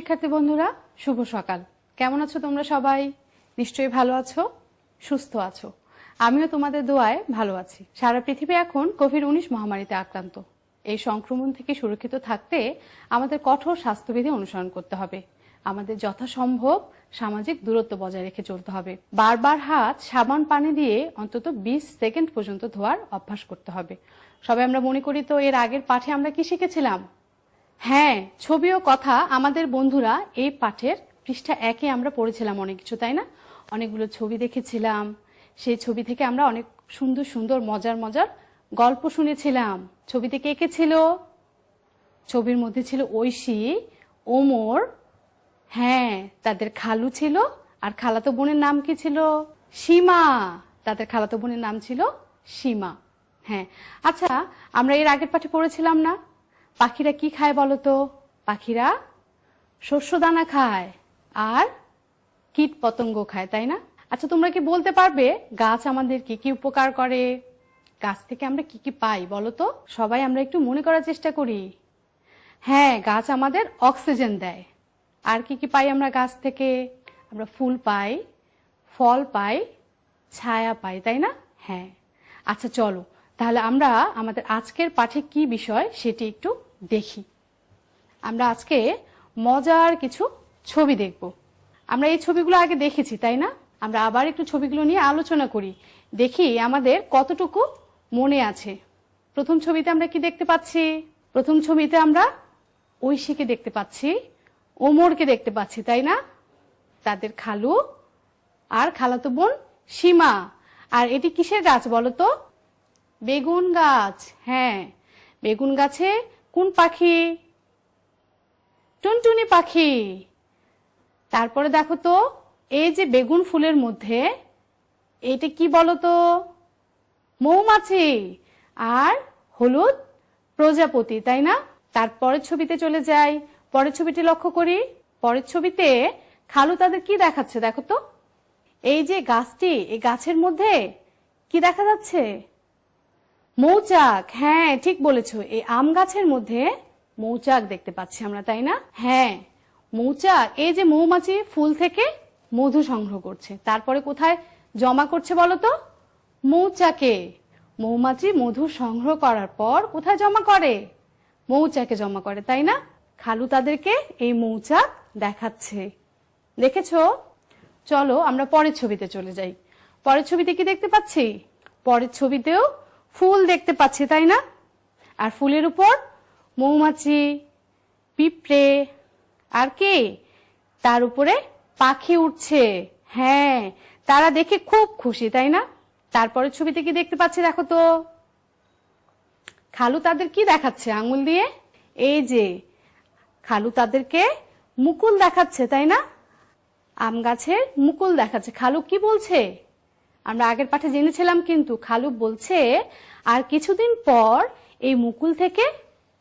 শিক্ষার্থী বন্ধুরা, শুভ সকাল। কেমন আছো তোমরা সবাই? নিশ্চয়ই ভালো আছো, সুস্থ আছো। আমিও তোমাদের দোয়ায় ভালো আছি। সারা পৃথিবী এখন কোভিড-19 মহামারীতে আক্রান্ত। এই সংক্রমণ থেকে সুরক্ষিত থাকতে আমাদের কঠোর স্বাস্থ্যবিধি অনুসরণ করতে হবে। আমাদের যথাসম্ভব সামাজিক দূরত্ব বজায় রেখে চলতে হবে। বারবার হাত সাবান পানি দিয়ে অন্তত 20 সেকেন্ড পর্যন্ত ধোয়ার অভ্যাস করতে হবে। সবাই আমরা মনে করি তো এর আগের পাঠে আমরা কি শিখেছিলাম? হ্যাঁ, ছবি ও কথা আমাদের বন্ধুরা এই পাঠের পৃষ্ঠা 1-এ আমরা পড়েছিলাম অনেক কিছু, তাই না? অনেকগুলো ছবি দেখেছিলাম। সেই ছবি থেকে আমরা অনেক সুন্দর সুন্দর মজার মজার গল্প শুনেছিলাম। ছবিতে কে কে ছিল? ছবির মধ্যে ছিল ঐশী, ওমর, হ্যাঁ তাদের খালু ছিল, আর খালাতো বোনের নাম কি ছিল? সীমা। তাদের খালাতো বোনের নাম ছিল সীমা। হ্যাঁ, আচ্ছা আমরা এর আগের পাঠে পড়েছিলাম না পাখিরা কি খায় বলো তো? পাখিরা শস্য দানা খায় আর কীট পতঙ্গ খায়, তাই না? আচ্ছা তোমরা কি বলতে পারবে গাছ আমাদের কি কি উপকার করে? গাছ থেকে আমরা কি কি পাই বলো তো? সবাই আমরা একটু মনে করার চেষ্টা করি। হ্যাঁ, গাছ আমাদের অক্সিজেন দেয়। আর কি কি পাই আমরা গাছ থেকে? আমরা ফুল পাই, ফল পাই, ছায়া পাই, তাই না? হ্যাঁ, আচ্ছা চলো তাহলে আমরা আমাদের আজকের পাঠে কি বিষয় সেটি একটু দেখি। আমরা আজকে মজার কিছু ছবি দেখব। আমরা এই ছবিগুলো আগে দেখেছি, তাই না? আমরা আবার একটু ছবিগুলো নিয়ে আলোচনা করি, দেখি আমাদের কতটুকু মনে আছে। প্রথম ছবিতে আমরা কি দেখতে পাচ্ছি? প্রথম ছবিতে আমরা ঐশীকে দেখতে পাচ্ছি, ওমরকে দেখতে পাচ্ছি, তাই না? তাদের খালু আর খালাতো বোন সীমা। আর এটি কিসের গাছ বলো তো? বেগুন গাছ। হ্যাঁ, বেগুন গাছে কোন পাখি? টুনটুনি পাখি। তারপরে দেখো তো, এই যে বেগুন ফুলের মধ্যে এটা কি বলো তো? মৌমাছি আর হলুদ প্রজাপতি, তাই না? তারপরের ছবিতে চলে যাই, পরের ছবিটি লক্ষ্য করি। পরের ছবিতে খালু তাদের কি দেখাচ্ছে দেখো তো? এই যে গাছটি, এই গাছের মধ্যে কি দেখা যাচ্ছে? মৌচাক। হ্যাঁ ঠিক বলেছো, এই আম গাছের মধ্যে মৌচাক দেখতে পাচ্ছি আমরা, তাই না? হ্যাঁ, মৌচাক এই যে মৌমাছি ফুল থেকে মধু সংগ্রহ করছে, তারপরে কোথায় জমা করছে বলো তো? মৌচাকে। মৌমাছি মধু সংগ্রহ করার পর কোথায় জমা করে? মৌচাকে জমা করে, তাই না? খালু তাদেরকে এই মৌচাক দেখাচ্ছে, দেখেছো? চলো আমরা পরের ছবিতে চলে যাই। পরের ছবিতে কি দেখতে পাচ্ছি? পরের ছবিতেও ফুল দেখতে পাচ্ছি, তাই না? আর ফুলের উপর মৌমাছি, পিঁপড়ে আর কে? তার উপরে পাখি উঠছে। হ্যাঁ, তারা দেখে খুব খুশি, তাই না? তারপরের ছবিতে কি দেখতে পাচ্ছি দেখো তো? খালু তাদের কি দেখাচ্ছে আঙ্গুল দিয়ে? এই যে খালু তাদেরকে মুকুল দেখাচ্ছে, তাই না? আম গাছের মুকুল দেখাচ্ছে। খালু কি বলছে? আমরা আগের পাঠে জেনেছিলাম, কিন্তু খালু বলছে আর কিছুদিন পর এই মুকুল থেকে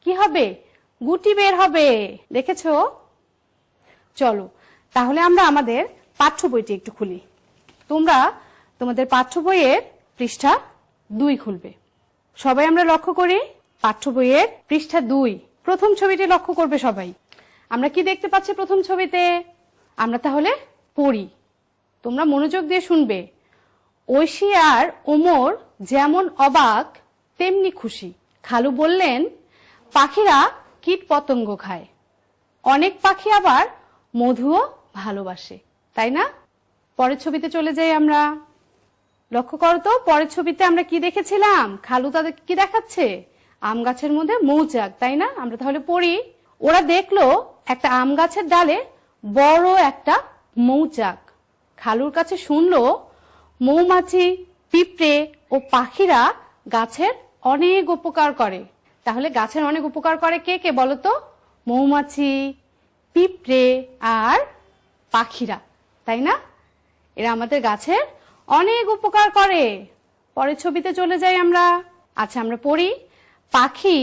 কি হবে? গুটি বের হবে, দেখেছো? চলো তাহলে আমরা আমাদের পাঠ্য বইটি একটু খুলি। তোমরা তোমাদের পাঠ্য বইয়ের পৃষ্ঠা 2 খুলবে। সবাই আমরা লক্ষ্য করি পাঠ্য বইয়ের পৃষ্ঠা 2, প্রথম ছবিটি লক্ষ্য করবে সবাই। আমরা কি দেখতে পাচ্ছি প্রথম ছবিতে? আমরা তাহলে পড়ি, তোমরা মনোযোগ দিয়ে শুনবে। ঐশী আর ওমর যেমন অবাক তেমনি খুশি। খালু বললেন, পাখিরা কীট পতঙ্গ খায়, অনেক পাখি আবার মধুও ভালোবাসে, তাই না? পরের ছবিতে চলে যাই আমরা। লক্ষ্য করো তো, পরের ছবিতে আমরা কি দেখেছিলাম? খালু তাদের কি দেখাচ্ছে? আম গাছের মধ্যে মৌচাক, তাই না? আমরা তাহলে পড়ি। ওরা দেখলো একটা আম গাছের ডালে বড় একটা মৌচাক। খালুর কাছে শুনলো মৌমাছি, পিঁপড়ে ও পাখিরা গাছের অনেক উপকার করে। তাহলে গাছের অনেক উপকার করে কে কে বলো তো? মৌমাছি, পিঁপড়ে আর পাখিরা, তাই না? এরা আমাদের গাছের অনেক উপকার করে। পরের ছবিতে চলে যাই আমরা। আচ্ছা আমরা পড়ি। পাখি,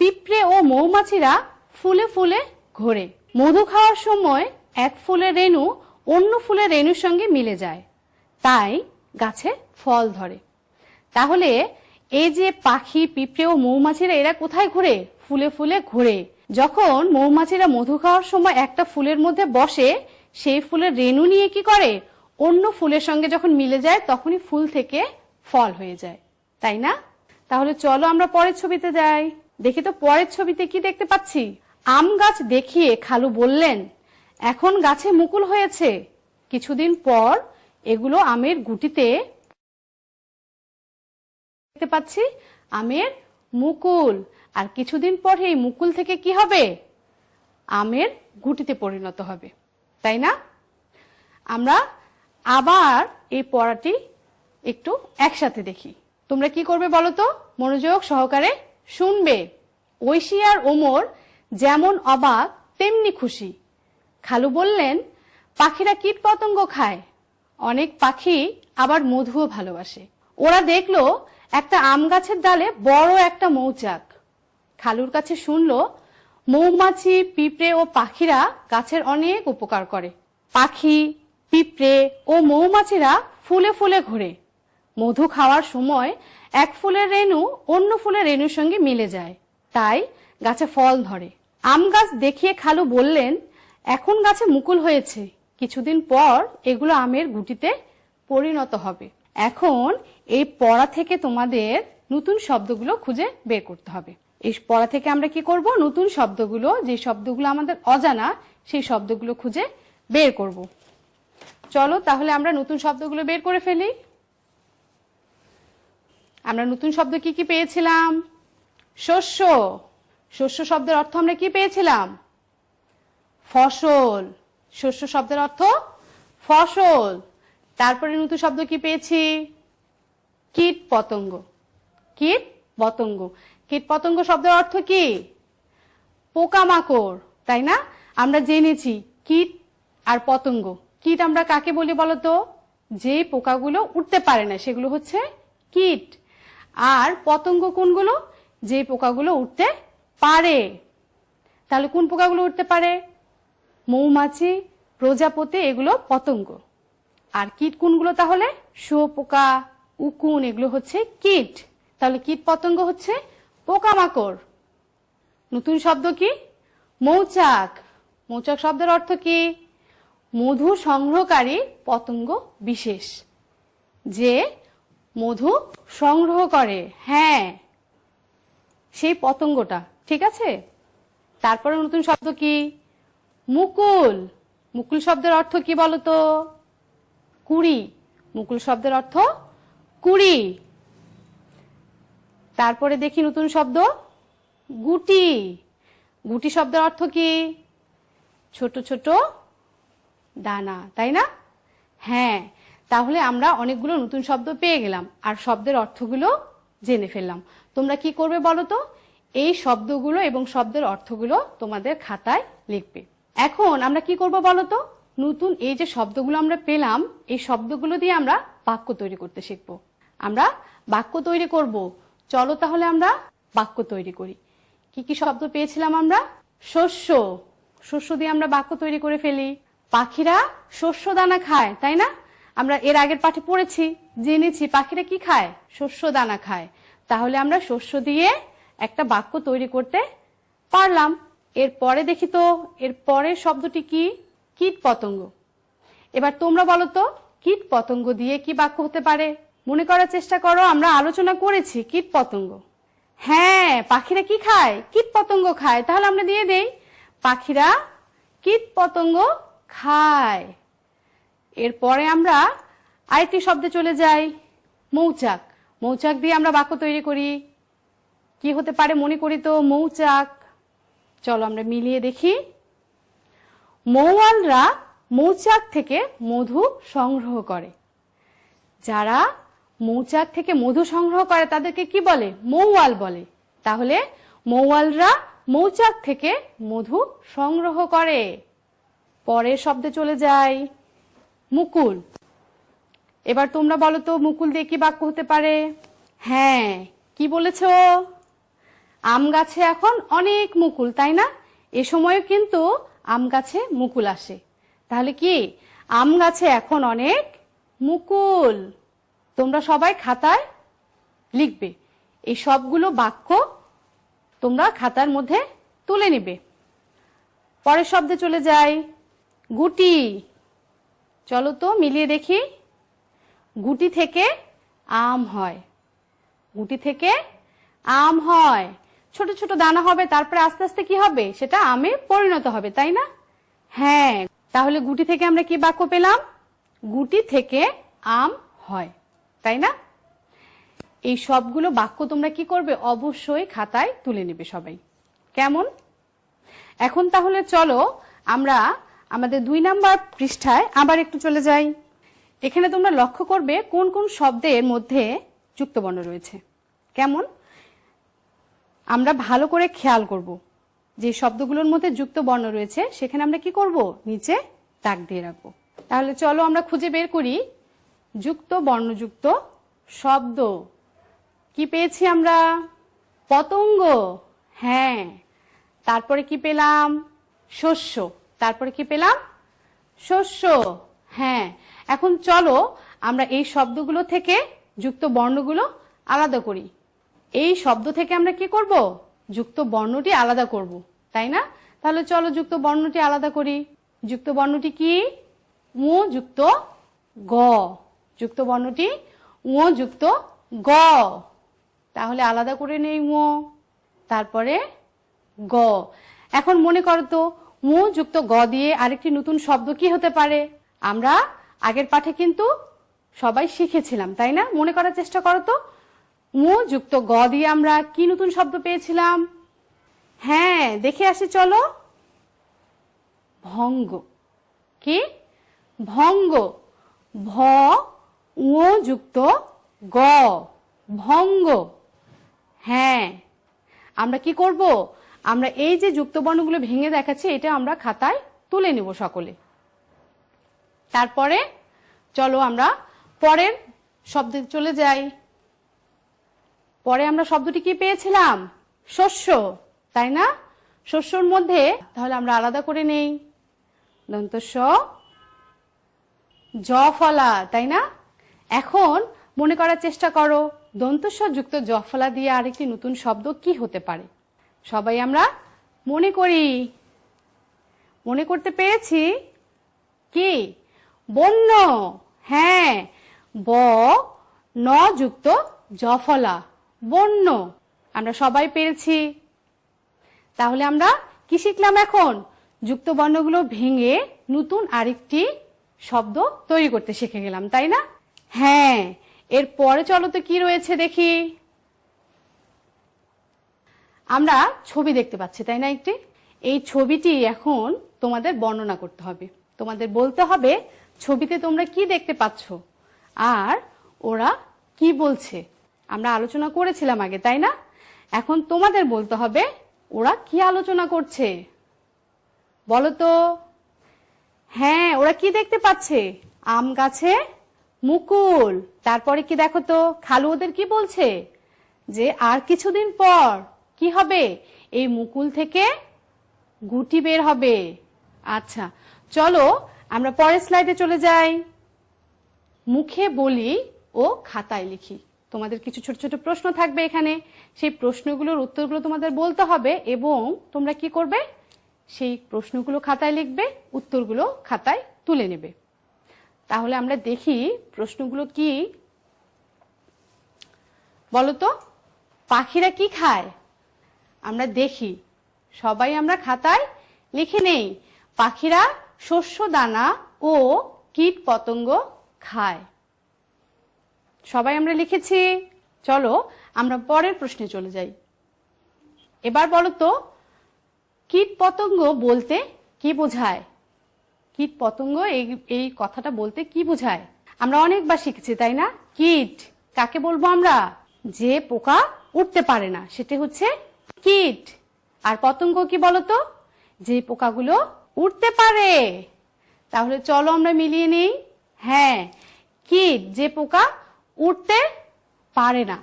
পিঁপড়ে ও মৌমাছিরা ফুলে ফুলে ঘোরে। মধু খাওয়ার সময় এক ফুলের রেণু অন্য ফুলের রেণুর সঙ্গে মিলে যায়, তাই গাছে ফল ধরে। তাহলে এই যে পাখি, পিঁপড়ে ও মৌমাছিরা এরা কোথায় ঘোরে? ফুলে ফুলে ঘোরে। যখন মৌমাছিরা মধু খাওয়ার সময় একটা ফুলের মধ্যে বসে, সেই ফুলের রেণু নিয়ে কি করে, অন্য ফুলের সঙ্গে যখন মিলে যায় তখনই ফুল থেকে ফল হয়ে যায়, তাই না? তাহলে চলো আমরা পরের ছবিতে যাই। দেখি তো পরের ছবিতে কি দেখতে পাচ্ছি। আম গাছ দেখিয়ে খালু বললেন, এখন গাছে মুকুল হয়েছে, কিছুদিন পর এগুলো আমের গুটিতে দেখতে পাচ্ছি আমের মুকুল, আর কিছুদিন পর এই মুকুল থেকে কি হবে, আমের গুটিতে পরিণত হবে, তাই না? আমরা আবার এই পড়াটি একটু একসাথে দেখি। তোমরা কি করবে বলো তো? মনোযোগ সহকারে শুনবে। ঐশী আর ওমর যেমন অবাক তেমনি খুশি। খালু বললেন, পাখিরা কীট পতঙ্গ খায়, অনেক পাখি আবার মধুও ভালোবাসে। ওরা দেখলো একটা আম গাছের ডালে বড় একটা মৌচাক। খালুর কাছে শুনলো মৌমাছি, পিঁপড়ে ও পাখিরা গাছের অনেক উপকার করে। পাখি, পিঁপড়ে ও মৌমাছিরা ফুলে ফুলে ঘোরে। মধু খাওয়ার সময় এক ফুলের রেণু অন্য ফুলের রেণুর সঙ্গে মিলে যায়, তাই গাছে ফল ধরে। আম গাছ দেখিয়ে খালু বললেন, এখন গাছে মুকুল হয়েছে, কিছুদিন পর এগুলো আমের গুটিতে পরিণত হবে। এখন এই পড়া থেকে তোমাদের নতুন শব্দগুলো খুঁজে বের করতে হবে। এই পড়া থেকে আমরা কি করব, নতুন শব্দগুলো, যে শব্দগুলো আমাদের অজানা সেই শব্দগুলো খুঁজে বের করব। চলো তাহলে আমরা নতুন শব্দগুলো বের করে ফেলি। আমরা নতুন শব্দ কি কি পেয়েছিলাম? শস্য। শস্য শব্দের অর্থ আমরা কি পেয়েছিলাম? ফসল। শস্য শব্দের অর্থ ফসল। তারপরে নতুন শব্দ কি পেয়েছি? কীট পতঙ্গ। কীট পতঙ্গ। কীট পতঙ্গ শব্দের অর্থ কি? পোকামাকড়, তাই না? আমরা জেনেছি কীট আর পতঙ্গ। কীট আমরা কাকে বলি বলতো? যে পোকাগুলো উঠতে পারে না সেগুলো হচ্ছে কীট। আর পতঙ্গ কোনগুলো? যে পোকাগুলো উঠতে পারে। তাহলে কোন পোকাগুলো উঠতে পারে? মৌমাছি, প্রজাপতি, এগুলো পতঙ্গ। আর কীট কোনগুলো তাহলে? শুঁয়োপোকা, উকুন, এগুলো হচ্ছে কীট। তাহলে কীট পতঙ্গ হচ্ছে পোকামাকড়। নতুন শব্দ কি? মৌচাক। মৌচাক শব্দের অর্থ কি? মধু সংগ্রহকারী পতঙ্গ বিশেষ, যে মধু সংগ্রহ করে, হ্যাঁ সেই পতঙ্গটা, ঠিক আছে? তারপরে নতুন শব্দ কি? মুকুল। মুকুল শব্দের অর্থ কি বলতো? কুড়ি। মুকুল শব্দের অর্থ কুড়ি। তারপরে দেখি নতুন শব্দ গুটি। গুটি শব্দের অর্থ কি? ছোট ছোট দানা, তাই না? হ্যাঁ, তাহলে আমরা অনেকগুলো নতুন শব্দ পেয়ে গেলাম আর শব্দের অর্থগুলো জেনে ফেললাম। তোমরা কি করবে বলো তো? এই শব্দগুলো এবং শব্দের অর্থগুলো তোমাদের খাতায় লিখবে। এখন আমরা কি করব বলো তো? নতুন এই যে শব্দগুলো আমরা পেলাম, এই শব্দগুলো দিয়ে আমরা বাক্য তৈরি করতে শিখব। আমরা বাক্য তৈরি করব। চলো তাহলে আমরা বাক্য তৈরি করি। কি কি শব্দ পেয়েছিলাম আমরা? শস্য। শস্য দিয়ে আমরা বাক্য তৈরি করে ফেলি। পাখিরা শস্য দানা খায়, তাই না? আমরা এর আগের পাঠে পড়েছি, জেনেছি পাখিরা কি খায়? শস্য দানা খায়। তাহলে আমরা শস্য দিয়ে একটা বাক্য তৈরি করতে পারলাম। এরপরে দেখি তো, এর পরের শব্দটি কি? কীট পতঙ্গ। এবার তোমরা বলো তো, কীট পতঙ্গ দিয়ে কি বাক্য হতে পারে? মনে করার চেষ্টা করো। আমরা আলোচনা করেছি কীট পতঙ্গ। হ্যাঁ, পাখিরা কি খায়? কীট পতঙ্গ খায়। তাহলে আমরা দিয়ে দেই, পাখিরা কীট পতঙ্গ খায়। এরপরে আমরা আরেকটি শব্দে চলে যাই, মৌচাক। মৌচাক দিয়ে আমরা বাক্য তৈরি করি। কি হতে পারে মনে করি তো? মৌচাক। চলো আমরা মিলিয়ে দেখি। মৌয়ালরা মৌচাক থেকে মধু সংগ্রহ করে। যারা মৌচাক থেকে মধু সংগ্রহ করে তাদেরকে কি বলে? মৌয়াল বলে। তাহলে মৌয়ালরা মৌচাক থেকে মধু সংগ্রহ করে। পরের শব্দে চলে যাই, মুকুল। এবার তোমরা বলো তো, মুকুল দিয়ে কি বাক্য হতে পারে? হ্যাঁ, কি বলেছো? আম গাছে এখন অনেক মুকুল, তাই না? এ সময়ও কিন্তু আম গাছে মুকুল আসে। তাহলে কি? আম গাছে এখন অনেক মুকুল। তোমরা সবাই খাতায় লিখবে। এই সবগুলো বাক্য তোমরা খাতার মধ্যে তুলে নিবে। পরের শব্দে চলে যাই, গুটি। চলো তো মিলিয়ে দেখি। গুটি থেকে আম হয়, গুটি থেকে আম হয়। ছোট ছোট দানা হবে, তারপরে আস্তে আস্তে কি হবে, সেটা আমে পরিণত হবে, তাই না? হ্যাঁ, তাহলে গুটি থেকে আমরা কি বাক্য পেলাম? গুটি থেকে আম হয়, তাই না? এই সবগুলো বাক্য তোমরা কি করবে? অবশ্যই খাতায় তুলে নেবে সবাই। কেমন? এখন তাহলে চলো আমরা আমাদের 2 নাম্বার পৃষ্ঠায় আবার একটু চলে যাই। এখানে তোমরা লক্ষ্য করবে কোন কোন শব্দের মধ্যে যুক্তবর্ণ রয়েছে। কেমন? আমরা ভালো করে খেয়াল করব, যে শব্দগুলোর মধ্যে যুক্ত বর্ণ রয়েছে সেখানে আমরা কি করব? নিচে দাগ দিয়ে রাখবো। তাহলে চলো আমরা খুঁজে বের করি যুক্ত বর্ণযুক্ত শব্দ। কি পেয়েছি আমরা? পতঙ্গ। হ্যাঁ, তারপরে কি পেলাম? শস্য। তারপরে কি পেলাম? শস্য। হ্যাঁ, এখন চলো আমরা এই শব্দগুলো থেকে যুক্ত বর্ণগুলো আলাদা করি। এই শব্দ থেকে আমরা কি করব? যুক্ত বর্ণটি আলাদা করব, তাই না? তাহলে চলো যুক্ত বর্ণটি আলাদা করি। যুক্ত বর্ণটি কি? উ যুক্ত গ। যুক্ত বর্ণটি উ যুক্ত গ। তাহলে আলাদা করে নেই উ, তারপরে গ। এখন মনে করো তো উ যুক্ত গ দিয়ে আরেকটি নতুন শব্দ কি হতে পারে? আমরা আগের পাঠে কিন্তু সবাই শিখেছিলাম, তাই না? মনে করার চেষ্টা করো তো, উ যুক্ত গ দিয়ে আমরা কি নতুন শব্দ পেয়েছিলাম? হ্যাঁ, দেখে আসি চলো। ভঙ্গ। কি? ভঙ্গ। ভ উ যুক্ত গ, ভঙ্গ। হ্যাঁ, আমরা কি করব? আমরা এই যে যুক্ত বর্ণগুলো ভেঙে দেখাচ্ছি এটা আমরা খাতায় তুলে নেব সকলে। তারপরে চলো আমরা পরের শব্দে চলে যাই। পরে আমরা শব্দটি কি পেয়েছিলাম? শস্য, তাই না? শস্যর মধ্যে তাহলে আমরা আলাদা করে নেই। দন্ত স, জ ফলা, তাই না? এখন মনে করার চেষ্টা করো দন্ত স যুক্ত জ ফলা দিয়ে আরেকটি নতুন শব্দ কি হতে পারে? সবাই আমরা মনে করি। মনে করতে পেরেছি কি? বন্য। হ্যাঁ, ব ন যুক্ত জ ফলা, বন্য। আমরা সবাই পেরেছি। তাহলে আমরা কি শিখলাম? এখন যুক্ত বর্ণগুলো ভেঙে নতুন আরেকটি শব্দ তৈরি করতে শিখে গেলাম, তাই না? হ্যাঁ, এর পরে চলো তো কি রয়েছে দেখি। আমরা ছবি দেখতে পাচ্ছি, তাই না? একটি এই ছবিটি এখন তোমাদের বর্ণনা করতে হবে। তোমাদের বলতে হবে ছবিতে তোমরা কি দেখতে পাচ্ছ আর ওরা কি বলছে। আমরা আলোচনা করেছিলাম আগে, তাই না? এখন তোমাদের বলতে হবে ওরা কি আলোচনা করছে। বলো তো। হ্যাঁ, ওরা কি দেখতে পাচ্ছে? আম গাছে মুকুল। তারপরে কি দেখো তো, খালু ওদের কি বলছে? যে আর কিছুদিন পর কি হবে? এই মুকুল থেকে গুটি বের হবে। আচ্ছা, চলো আমরা পরের স্লাইডে চলে যাই। মুখে বলি ও খাতায় লিখি। তোমাদের কিছু ছোট ছোট প্রশ্ন থাকবে এখানে, সেই প্রশ্নগুলোর উত্তরগুলো তোমাদের বলতে হবে এবং তোমরা কি করবে? সেই প্রশ্নগুলো খাতায় লিখবে, উত্তরগুলো খাতায় তুলে নেবে। তাহলে আমরা দেখি প্রশ্নগুলো কি। বলো তো, পাখিরা কি খায়? আমরা দেখি, সবাই আমরা খাতায় লিখে নেই। পাখিরা শস্য দানা ও কীট পতঙ্গ খায়। সবাই আমরা লিখেছি। চলো আমরা পরের প্রশ্নে চলে যাই। এবার বলো তো, কীট পতঙ্গ বলতে কি বোঝায়? কীট পতঙ্গ এই কথাটা বলতে কি বোঝায়? আমরা অনেকবার শিখেছি, তাই না? কীট কাকে বলবো আমরা? যে পোকা উঠতে পারে না সেটা হচ্ছে কীট। আর পতঙ্গ কি বলতো? যে পোকাগুলো উঠতে পারে। তাহলে চলো আমরা মিলিয়ে নেই। হ্যাঁ, কীট যে পোকা উঠতে পারে না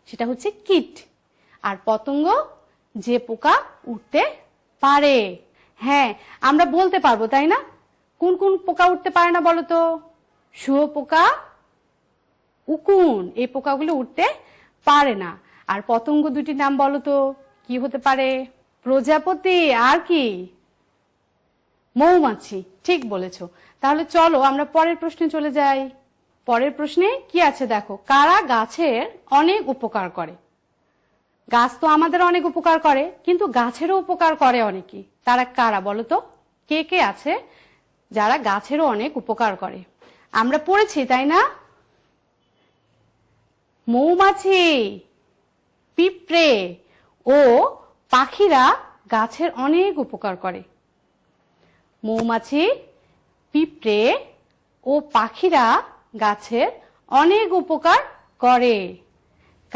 সেটা হচ্ছে কীট, আর পতঙ্গ যে পোকা উঠতে পারে। হ্যাঁ, আমরা বলতে পারবো, তাই না? কোন কোন পোকা উঠতে পারে না বলো তো? শুঁয়োপোকা, উকুন, এই পোকাগুলো উঠতে পারে না। আর পতঙ্গ দুটির নাম বলো তো কি হতে পারে? প্রজাপতি, আর কি? মৌমাছি। ঠিক বলেছো। তাহলে চলো আমরা পরের প্রশ্নে চলে যাই। পরের প্রশ্নে কি আছে দেখো, কারা গাছের অনেক উপকার করে? গাছ তো আমাদের অনেক উপকার করে, কিন্তু গাছেরও উপকার করে অনেকেই। তারা কারা বলো তো? কে কে আছে যারা গাছেরও অনেক উপকার করে? আমরা পড়েছি তাই না? মৌমাছি, পিঁপড়ে ও পাখিরা গাছের অনেক উপকার করে। মৌমাছি, পিঁপড়ে ও পাখিরা গাছের অনেক উপকার করে।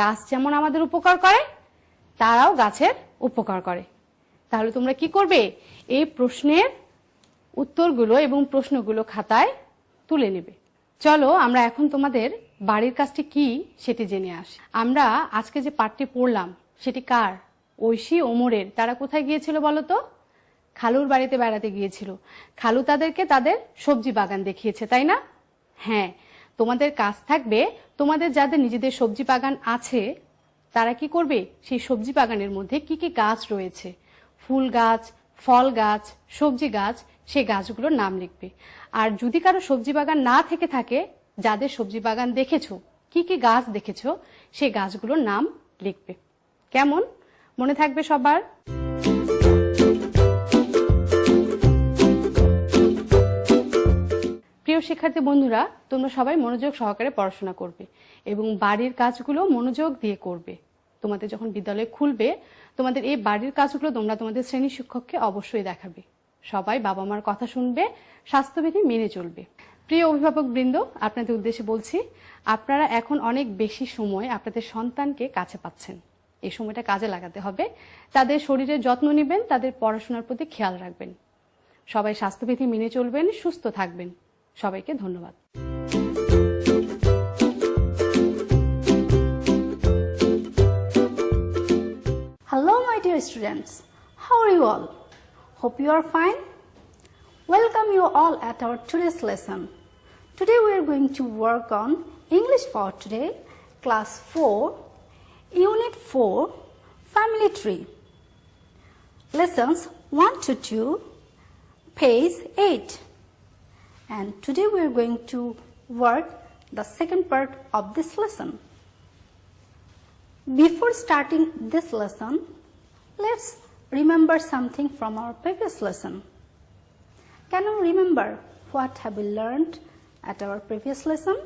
গাছ যেমন আমাদের উপকার করে, তারাও গাছের উপকার করে। তাহলে তোমরা কি করবে? এই প্রশ্নের উত্তরগুলো এবং প্রশ্নগুলো খাতায় তুলে নেবে। চলো আমরা এখন তোমাদের বাড়ির কাজটি কি সেটি জেনে আসি। আমরা আজকে যে পাঠটি পড়লাম সেটি কার? ঐশী, ওমরের। তারা কোথায় গিয়েছিল বলো তো? খালুর বাড়িতে বেড়াতে গিয়েছিল। খালু তাদেরকে তাদের সবজি বাগান দেখিয়েছে, তাই না? হ্যাঁ, তোমাদের কাজ থাকবে, তোমাদের যাদের নিজেদের সবজি বাগান আছে তারা কি করবে, সেই সবজি বাগানের মধ্যে কি কি গাছ রয়েছে, ফুল গাছ, ফল গাছ, সবজি গাছ, সেই গাছগুলোর নাম লিখবে। আর যদি কারো সবজি বাগান না থেকে থাকে, যাদের সবজি বাগান দেখেছো, কি কি গাছ দেখেছো, সেই গাছগুলোর নাম লিখবে। কেমন? মনে থাকবে সবার? প্রিয় শিক্ষার্থী বন্ধুরা, তোমরা সবাই মনোযোগ সহকারে পড়াশোনা করবে এবং বাড়ির কাজগুলো মনোযোগ দিয়ে করবে। তোমাদের যখন বিদ্যালয় খুলবে, তোমাদের এই বাড়ির কাজগুলো তোমরা তোমাদের শ্রেণী শিক্ষককে অবশ্যই দেখাবে। সবাই বাবা মার কথা শুনবে, স্বাস্থ্যবিধি মেনে চলবে। প্রিয় অভিভাবক বৃন্দ, আপনাদের উদ্দেশ্যে বলছি, আপনারা এখন অনেক বেশি সময় আপনাদের সন্তানকে কাছে পাচ্ছেন। এই সময়টা কাজে লাগাতে হবে। তাদের শরীরের যত্ন নেবেন, তাদের পড়াশোনার প্রতি খেয়াল রাখবেন। সবাই স্বাস্থ্যবিধি মেনে চলবেন, সুস্থ থাকবেন। সবাইকে ধন্যবাদ। Hello my dear students, how are you all? Hope you are fine. Welcome you all at our today's lesson. Today we are going to work on English for today, class 4, unit 4, family tree. Lessons 1 to 2, page 8. And today we are going to work the second part of this lesson. Before starting this lesson, let's remember something from our previous lesson. Can you remember what have we learned at our previous lesson?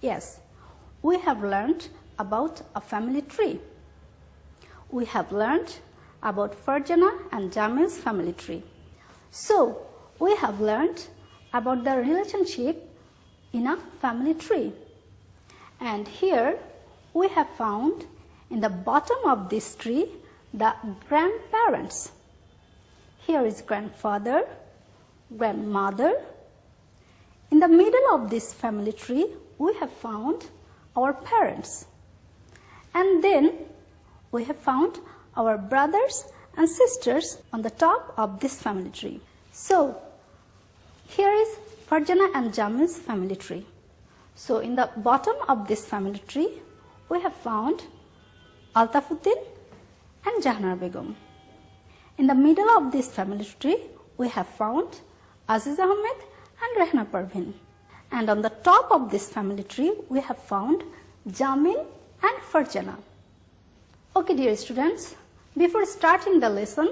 Yes, we have learned about a family tree. We have learned about Farjana and Jamil's family tree. So, we have learned about the relationship in a family tree. And here we have found in the bottom of this tree the grandparents. Here is grandfather, grandmother. In the middle of this family tree we have found our parents. And then we have found our brothers and sisters on the top of this family tree. So, here is Farjana and Jamil's family tree. So, in the bottom of this family tree, we have found Altafuddin and Jahnar Begum. In the middle of this family tree, we have found Aziz Ahmed and Rehna Parvin. And on the top of this family tree, we have found Jamil and Farjana. Okay, dear students, before starting the lesson,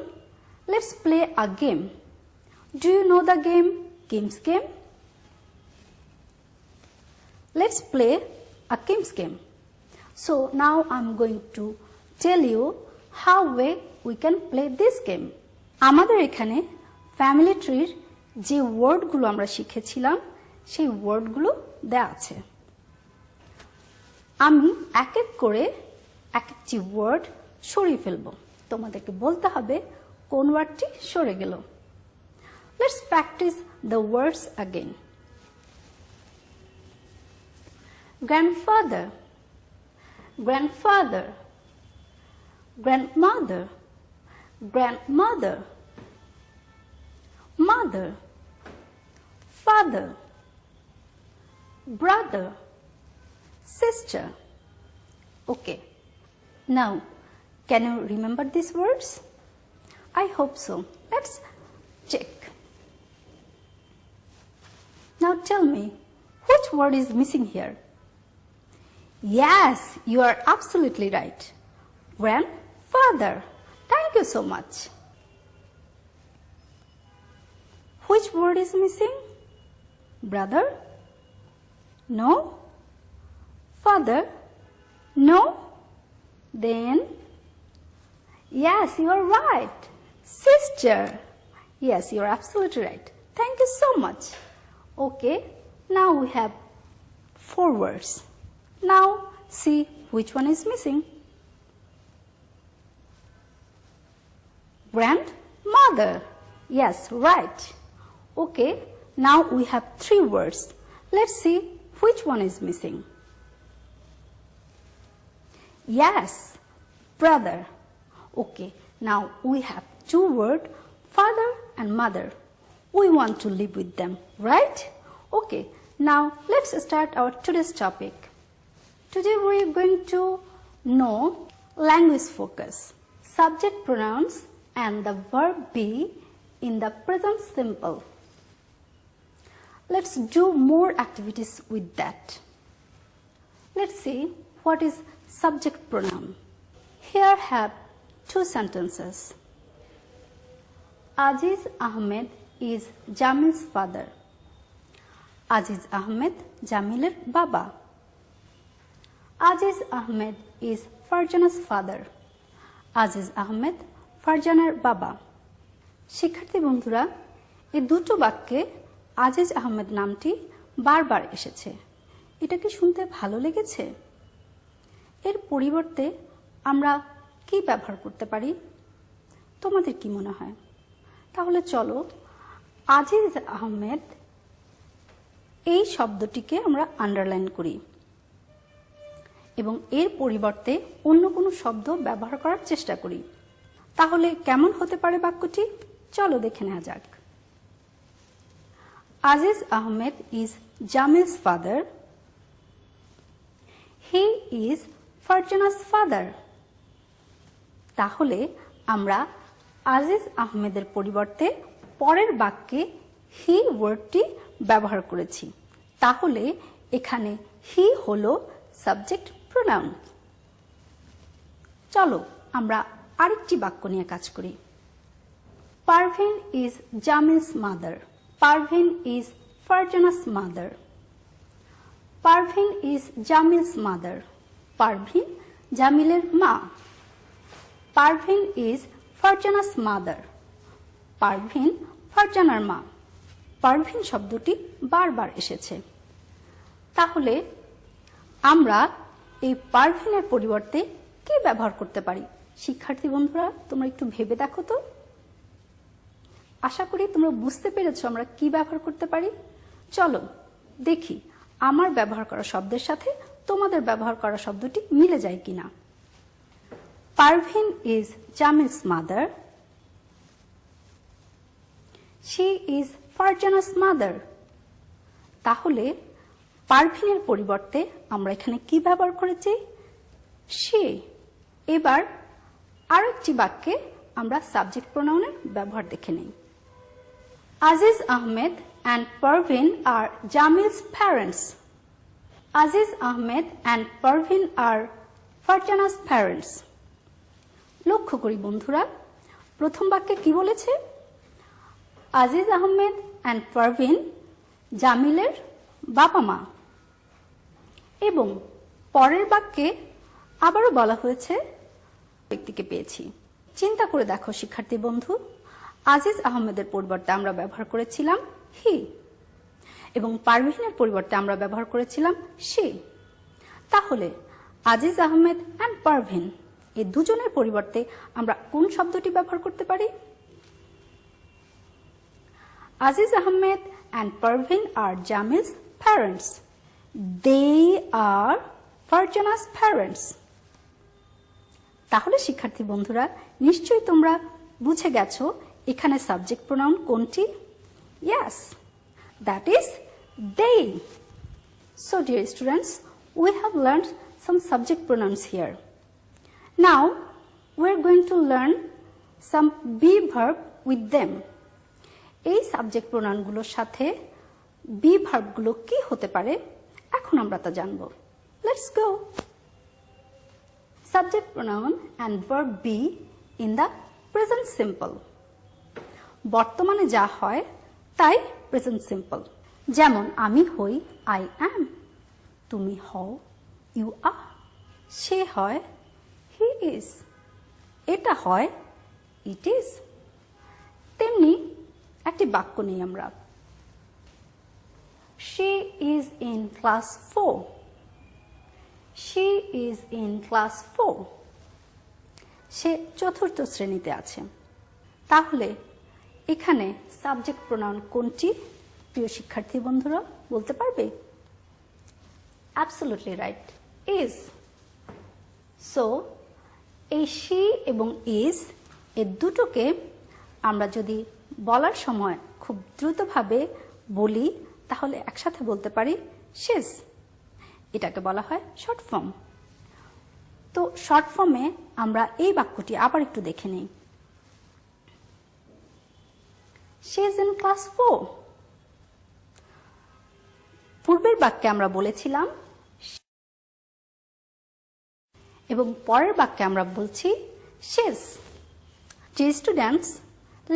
let's play a game. Do you know the game? Kim's game? Let's play a Kim's game. So now I'm going to tell you how we can play this game. আমাদের এখানে family ট্রির যে ওয়ার্ডগুলো আমরা শিখেছিলাম সেই ওয়ার্ডগুলো দেয়া আছে। আমি এক এক করে এক একটি ওয়ার্ড সরিয়ে ফেলবো। তোমাদেরকে বলতে হবে কোন ওয়ার্ডটি সরে গেল। Let's practice the words again. Grandfather, grandfather, grandmother, grandmother, mother, father, brother, sister. Okay. Now, can you remember these words? I hope so. Let's check. Now tell me, which word is missing here? Yes, you are absolutely right. Grandfather. Thank you so much. Which word is missing? Brother? No. Father? No. Then, yes, you are right. Sister. Yes, you are absolutely right. Thank you so much. Okay, now we have 4 words. Now see which one is missing. Grandmother. Yes, right. Okay, now we have 3 words. Let's see which one is missing. Yes, brother. Okay, now we have 2 words, father and mother. We want to live with them, right? Okay, now let's start our today's topic. Today we are going to know language focus, subject pronouns and the verb be in the present simple. Let's do more activities with that. Let's see what is subject pronoun. Here have 2 sentences. Aziz Ahmed is Jamil's father. Aziz Ahmed, Jamiler Baba. Aziz Ahmed is Farjana's father. Aziz Ahmed, Farjanar Baba. শিক্ষার্থী বন্ধুরা, এই দুটো বাক্যে আজিজ আহমেদ নামটি বারবার এসেছে। এটা কি শুনতে ভালো লেগেছে? এর পরিবর্তে আমরা কি ব্যবহার করতে পারি? তোমাদের কি মনে হয়? তাহলে চলো আজিজ আহমেদ এই শব্দটিকে আমরা আন্ডারলাইন করি এবং এর পরিবর্তে অন্য কোনো শব্দ ব্যবহার করার চেষ্টা করি। তাহলে কেমন হতে পারে বাক্যটি? চলো দেখে নেওয়া যাক। Aziz Ahmed is Jamil's father. He is Farjana's father. তাহলে আমরা আজিজ আহমেদের পরিবর্তে পরের বাক্যে হি ওয়ার্ডটি ব্যবহার করেছি। তাহলে এখানে হি হলো সাবজেক্ট প্রোনাউন। চলো আমরা আরেকটি বাক্য নিয়ে কাজ করি। Parveen is Jamil's mother. Parveen is Farzana's mother. Parveen is Jamil's mother. Parveen জামিলের মা। Parveen is Farzana's mother. পারভিন ফারজানার মা। পারভিন শব্দটি বারবার এসেছে। তাহলে আমরা এই পারভিনের পরিবর্তে কি ব্যবহার করতে পারি? শিক্ষার্থী বন্ধুরা, তোমরা একটু ভেবে দেখো তো। আশা করি তোমরা বুঝতে পেরেছো আমরা কি ব্যবহার করতে পারি। চলো দেখি আমার ব্যবহার করা শব্দের সাথে তোমাদের ব্যবহার করা শব্দটি মিলে যায় কিনা। Parveen is Jamil's mother. She is Farzana's mother. তাহলে পারভিনের পরিবর্তে আমরা এখানে কি ব্যবহার করেছি? শি। এবার আরেকটি বাক্যে আমরা সাবজেক্ট প্রোনাউনের ব্যবহার দেখে নেই। Aziz Ahmed and Parveen are Jamil's parents. Aziz Ahmed and Parveen are Farjana's parents. লক্ষ্য করি বন্ধুরা, প্রথম বাক্যে কি বলেছে? আজিজ আহমেদ and Parveen জামিলের বাবা মা। এবং পরের বাক্যে আবারও বলা হয়েছে ব্যক্তিকে পেয়েছি। চিন্তা করে দেখো শিক্ষার্থী বন্ধু, আজিজ আহমেদের পরিবর্তে আমরা ব্যবহার করেছিলাম হি এবং পারভিনের পরিবর্তে আমরা ব্যবহার করেছিলাম শি। তাহলে আজিজ আহমেদ এন্ড পারভিন এই দুজনের পরিবর্তে আমরা কোন শব্দটি ব্যবহার করতে পারি? Aziz Ahmed and Parveen are Jamil's parents. They are Farzana's parents. তাহলে শিক্ষার্থী বন্ধুরা, নিশ্চয়ই তোমরা বুঝে গেছো এখানে সাবজেক্ট প্রোনাউন কোনটি? Yes, that is they. So dear students, we have learned some subject pronouns here. Now we are going to learn some be verb with them. এই সাবজেক্ট প্রোনাউনগুলোর সাথে be ভার্বগুলো কি হতে পারে এখন আমরা তা জানব। Let's go. Subject pronoun and verb be in the present simple. বর্তমানে যা হয় তাই প্রেজেন্ট সিম্পল। যেমন আমি হই I am, তুমি হও you are, সে হয় he is, এটা হয় it is। তেমনি একটি বাক্য নিই আমরা, she is in class 4, she is in class 4, সে চতুর্থ শ্রেণীতে আছে। তাহলে এখানে সাবজেক্ট প্রোনাউন কোনটি প্রিয় শিক্ষার্থী বন্ধুরা বলতে পারবে? Absolutely right, is. সো এই she এবং is এর দুটোকে আমরা যদি বলার সময় খুব দ্রুতভাবে বলি তাহলে একসাথে বলতে পারি she's। এটাকে বলা হয় শর্ট ফর্ম। তো শর্ট ফর্মে আমরা এই বাক্যটি আবার একটু দেখে নিই। She is in class 4. পূর্বের বাক্যে আমরা বলেছিলাম এবং পরের বাক্যে আমরা বলছি she's. Dear students,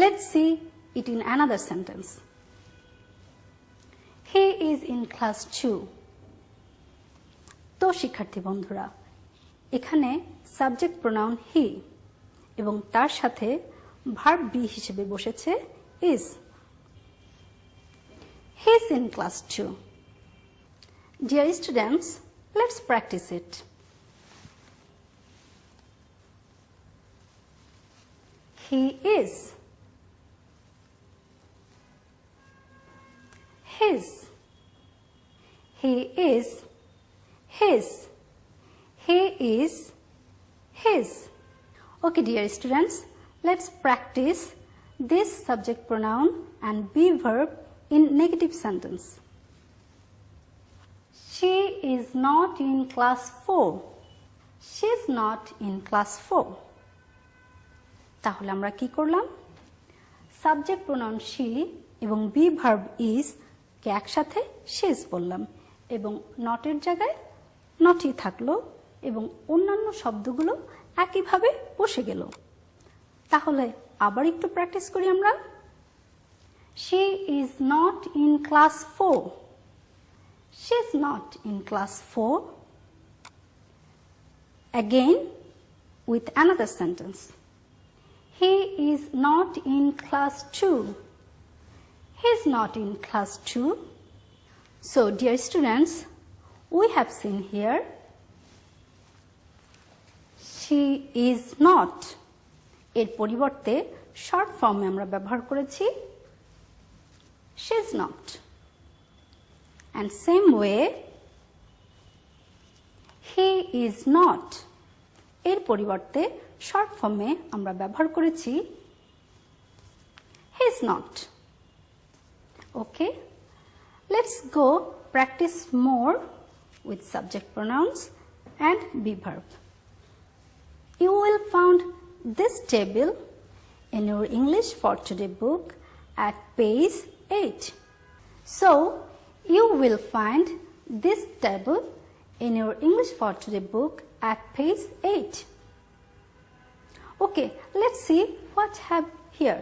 let's see it in another sentence. He is in class 2. তো শিক্ষার্থী বন্ধুরা এখানে সাবজেক্ট প্রোনাউন হি এবং তার সাথে ভার্ব বি হিসেবে বসেছে is. He is in class 2. Dear students, let's practice it. He is. His. He is. His. He is. His. Okay, dear students, let's practice this subject pronoun and be verb in negative sentence. She is not in class 4. She is not in class 4. তাহলে আমরা কি করলাম? Subject pronoun she এবং be verb is কে একসাথে she's বললাম এবং not এর জায়গায় notই থাকলো এবং অন্যান্য শব্দগুলো একইভাবে বসে গেল। তাহলে আবার একটু প্র্যাকটিস করি আমরা। She is not in class 4. She is not in class 4. Again with another sentence. He is not in class 2. He is not in class 2. So, dear students, we have seen here she is not এর পরিবর্তে short ফর্মে আমরা ব্যবহার করেছি she is not, and same way he is not এর পরিবর্তে short ফর্মে আমরা ব্যবহার করেছি he is not. Okay, let's go practice more with subject pronouns and be verb. You will find this table in your English for Today book at page 8. So, you will find this table in your English for Today book at page 8. Okay, let's see what have here.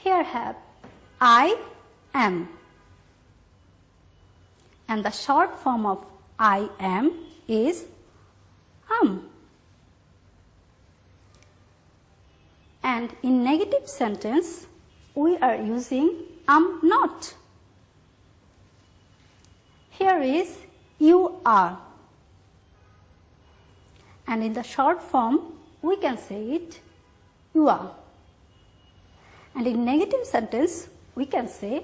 Here have I am, and the short form of I am is and in negative sentence we are using not. Here is you are, and in the short form we can say it you are, and in negative sentence we can say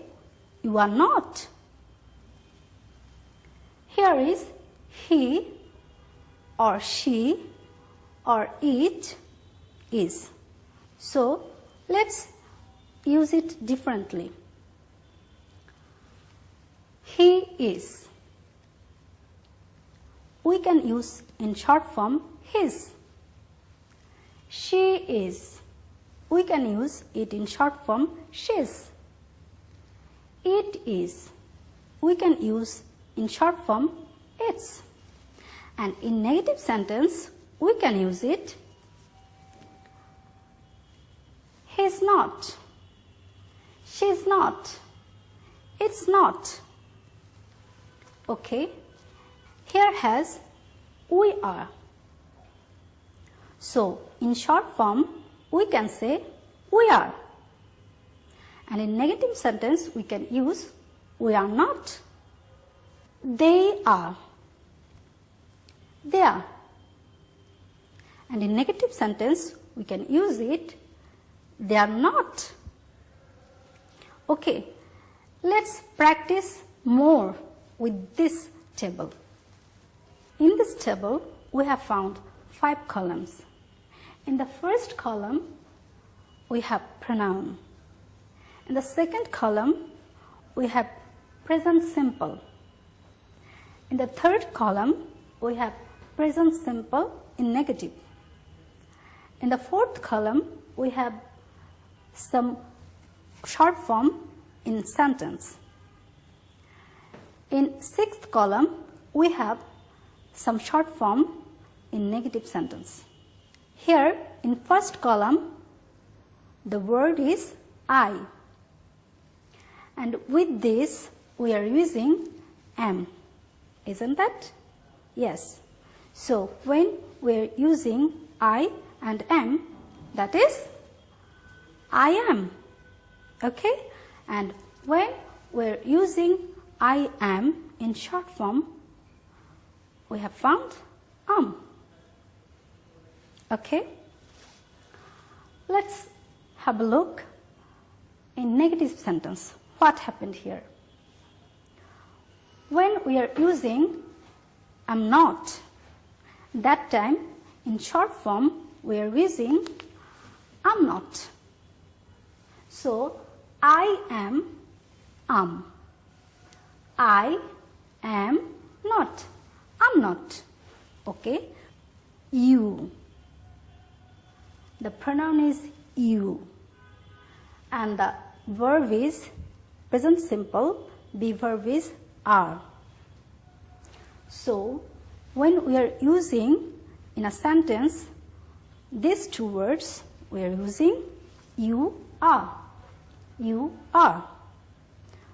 you are not. Here is he or she or it is. So, let's use it differently. He is. We can use in short form his. She is. We can use it in short form she's. It is. We can use in short form it's. And in negative sentence, we can use it he's not, she's not, it's not. Okay, here has we are. So in short form, we can say we are. And in negative sentence, we can use we are not. They are. They are. And in negative sentence, we can use it they are not. Okay, let's practice more with this table. In this table, we have found 5 columns. In the first column, we have pronoun. In the second column, we have present simple. In the third column, we have present simple in negative. In the fourth column, we have some short form in sentence. In sixth column, we have some short form in negative sentence. Here in first column, the word is I. And with this, we are using am. Isn't that? Yes. So when we are using I and am, that is I am. Okay? And when we're using I am in short form, we have found Okay? Let's have a look in negative sentence. What happened here? When we are using am not, that time in short form we are using am not. So I am I am not. I'm not. Okay? You. The pronoun is you. And the verb is present simple. The verb is are. So when we are using in a sentence these two words, we are using you are. You are.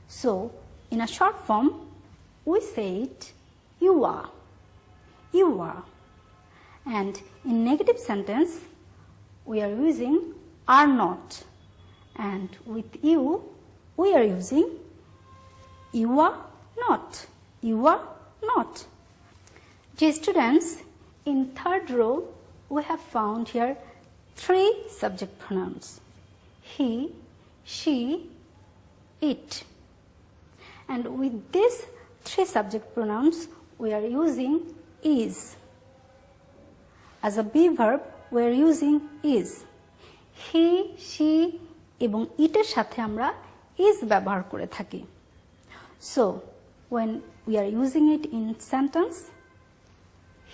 So in a short form, we say it you are. You are. And in negative sentence, we are using are not. And with you, we are using you are not. You are not. Dear students, in third row, we have found here 3 subject pronouns. He, she, it. And with these 3 subject pronouns, we are using is. As a be verb, we are using is. He, she এবং it এর সাথে আমরা is ব্যবহার করে থাকি. So, when we are using it in sentence,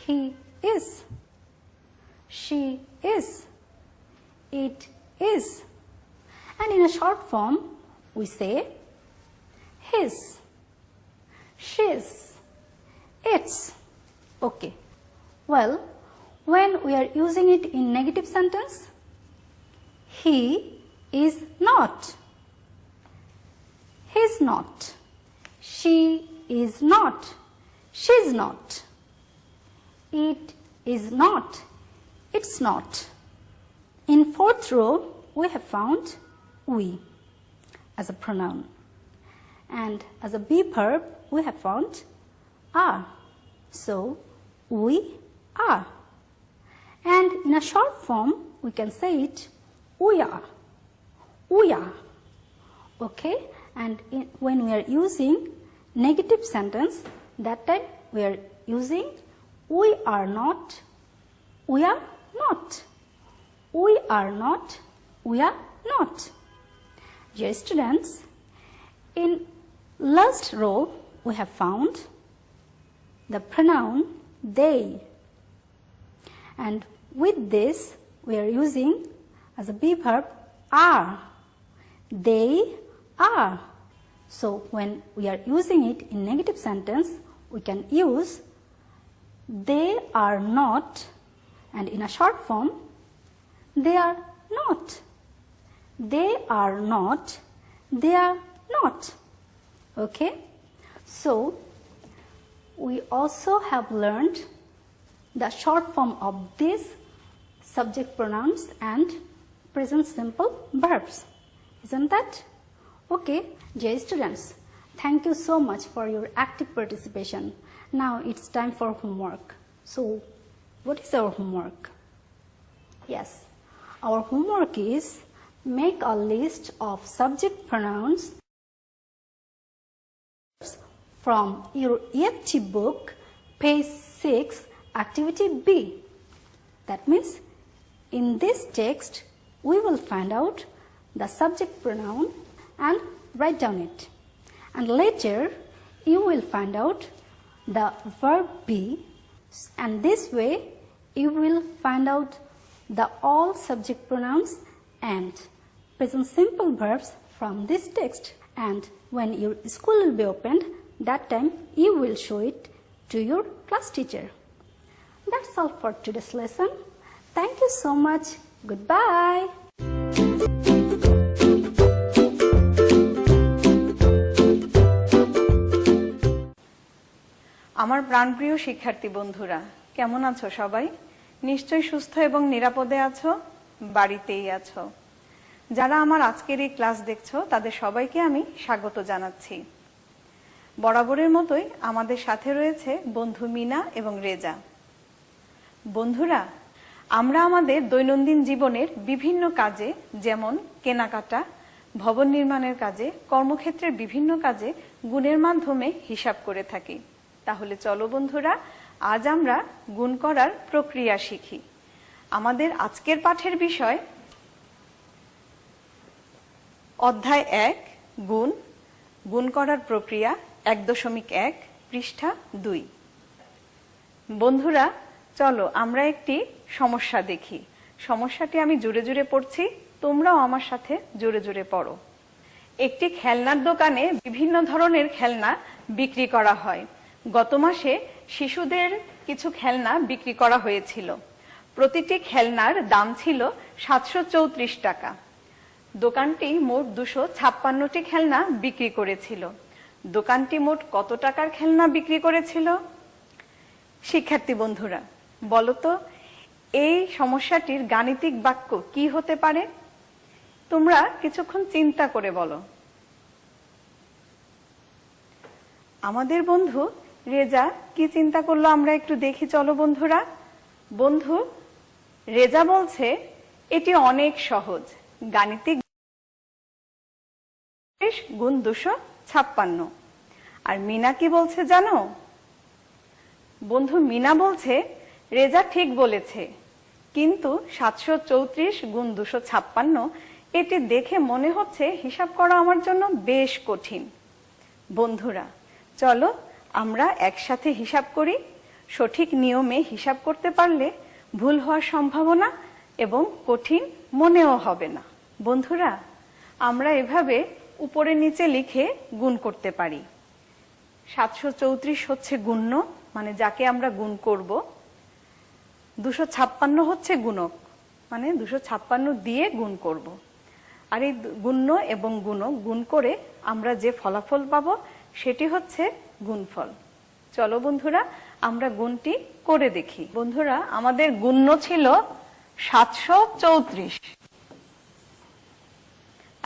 he is, she is, it is. And in a short form, we say his, she's, its. Okay. Well, when we are using it in negative sentence, he is not, he's not, she is not, she's not, it is not, it's not. In fourth row, we have found we as a pronoun. And as a be verb, we have found are. So, we are. And in a short form, we can say it we are. We are. Okay? And when we are using negative sentence, that time we are using we are not, we are not. We are not, we are not. Dear students, in last row, we have found the pronoun they. And with this, we are using as a be verb are. They are. So when we are using it in negative sentence, we can use they are not, and in a short form, they are not. They are not. They are not. Okay? So we also have learned the short form of these subject pronouns and present simple verbs. Isn't that? Okay, dear students, thank you so much for your active participation. Now it's time for homework. So, what is our homework? Yes, our homework is make a list of subject pronouns from your EFT book, page 6, activity B. That means, in this text, we will find out the subject pronoun and write down it. And later, you will find out the verb be, and this way, you will find out the all subject pronouns and present simple verbs from this text. And when your school will be opened, that time you will show it to your class teacher. That's all for today's lesson. Thank you so much. Goodbye. আমার প্রাণপ্রিয় শিক্ষার্থী বন্ধুরা, কেমন আছো সবাই? নিশ্চয়ই সুস্থ এবং নিরাপদে আছো, বাড়িতেই আছো। যারা আমার আজকের এই ক্লাস দেখছো তাদের সবাইকে আমি স্বাগত জানাচ্ছি। বরাবরের মতোই আমাদের সাথে রয়েছে বন্ধু মিনা এবং রেজা। বন্ধুরা, আমরা আমাদের দৈনন্দিন জীবনের বিভিন্ন কাজে, যেমন কেনাকাটা, ভবন নির্মাণের কাজে, কর্মক্ষেত্রের বিভিন্ন কাজে গুণের মাধ্যমে হিসাব করে থাকি। তাহলে চলো বন্ধুরা, আজ আমরা গুণ করার প্রক্রিয়া শিখি। আমাদের আজকের পাঠের বিষয় অধ্যায় 1 গুণ, গুণ করার প্রক্রিয়া 1.1 পৃষ্ঠা 2। বন্ধুরা, চলো আমরা একটি সমস্যা দেখি। সমস্যাটি আমি জোরে জোরে পড়ছি, তোমরাও আমার সাথে জোরে জোরে পড়ো। একটি খেলনার দোকানে বিভিন্ন ধরনের খেলনা বিক্রি করা হয়। গত মাসে শিশুদের কিছু খেলনা বিক্রি করা হয়েছিল। প্রতিটি খেলনার দাম ছিল 734 টাকা। দোকানটি মোট 256টি খেলনা বিক্রি করেছিল। দোকানটি মোট কত টাকার খেলনা বিক্রি করেছিল? শিক্ষার্থী বন্ধুরা, বলো তো এই সমস্যাটির গাণিতিক বাক্য কি হতে পারে? তোমরা কিছুক্ষণ চিন্তা করে বলো। আমাদের বন্ধু রেজা কি চিন্তা করলো আমরা একটু দেখি, চলো বন্ধুরা। বন্ধু রেজা বলছে এটি অনেক সহজ, গাণিতিক গুণ 256। আর মিনা কি বলছে জানো? বন্ধু মিনা বলছে রেজা ঠিক বলেছে, কিন্তু 734 গুণ 256 এটি দেখে মনে হচ্ছে হিসাব করা আমার জন্য বেশ কঠিন। বন্ধুরা চলো আমরা একসাথে হিসাব করি। সঠিক নিয়মে হিসাব করতে পারলে ভুল হওয়ার সম্ভাবনা এবং কঠিন মনেও হবে না। বন্ধুরা, আমরা এভাবে উপরে নিচে লিখে গুণ করতে পারি। 734 হচ্ছে গুণ্য, মানে যাকে আমরা গুণ করব। 256 হচ্ছে গুণক, মানে 256 দিয়ে গুণ করব। আর এই গুণ্য এবং গুণক গুণ করে আমরা যে ফলাফল পাবো সেটি হচ্ছে গুণফল। চলো বন্ধুরা আমরা গুণটি করে দেখি। বন্ধুরা, আমাদের গুণ্য ছিল 734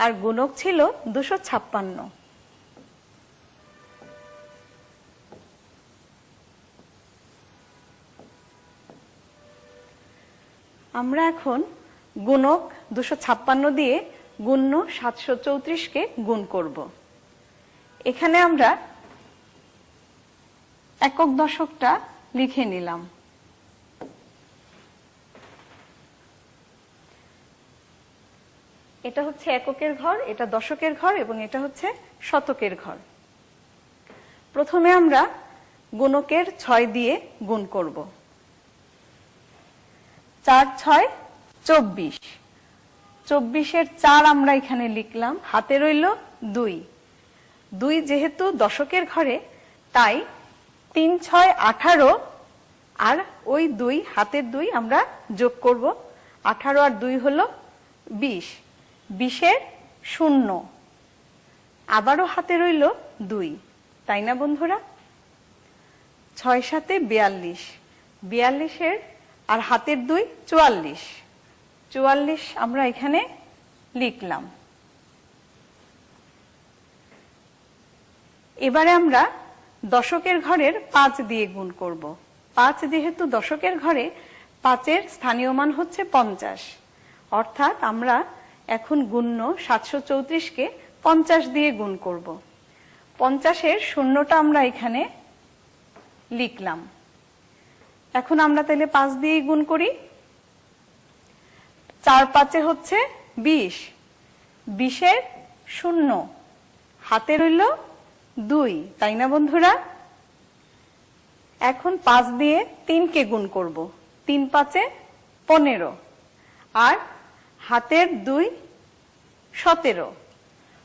আর গুণক ছিল 256। আমরা এখন গুণক 256 দিয়ে গুণ্য 734 কে গুণ করব। এখানে আমরা একক দশকটা লিখে নিলাম। এটা হচ্ছে এককের ঘর, এটা দশকের ঘর এবং এটা হচ্ছে শতকের ঘর। প্রথমে আমরা গুণকের 6 দিয়ে গুণ করব। 4 6 24। 24-এর 4 আমরা এখানে লিখলাম, হাতে রইল 2। 2 যেহেতু দশকের ঘরে, তাই 3 6 18, আর ওই 2 হাতের 2 আমরা যোগ করব। 18 আর 2 হলো 20। 20-এর 0, আবারও হাতে রইল 2, তাই না বন্ধুরা? 6 7 42, 42-এর আর হাতের 2 44। 44 আমরা এখানে লিখলাম। এবারে আমরা দশকের ঘরের 5 দিয়ে গুণ করব। 5 যেহেতু দশকের ঘরে, 5-এর স্থানীয় মান হচ্ছে 50, অর্থাৎ আমরা এখন গুণ্য 734-কে 50 দিয়ে গুণ করব। 50-এর 0টা আমরা এখানে লিখলাম। এখন আমরা তাহলে 5 দিয়ে গুণ করি। 4 5 হচ্ছে 20, 20-এর 0, হাতে রইল 2, তাই না বন্ধুরা? এখন 5 দিয়ে 3-কে গুণ করব। 3 5 15, আর হাতের 2 17,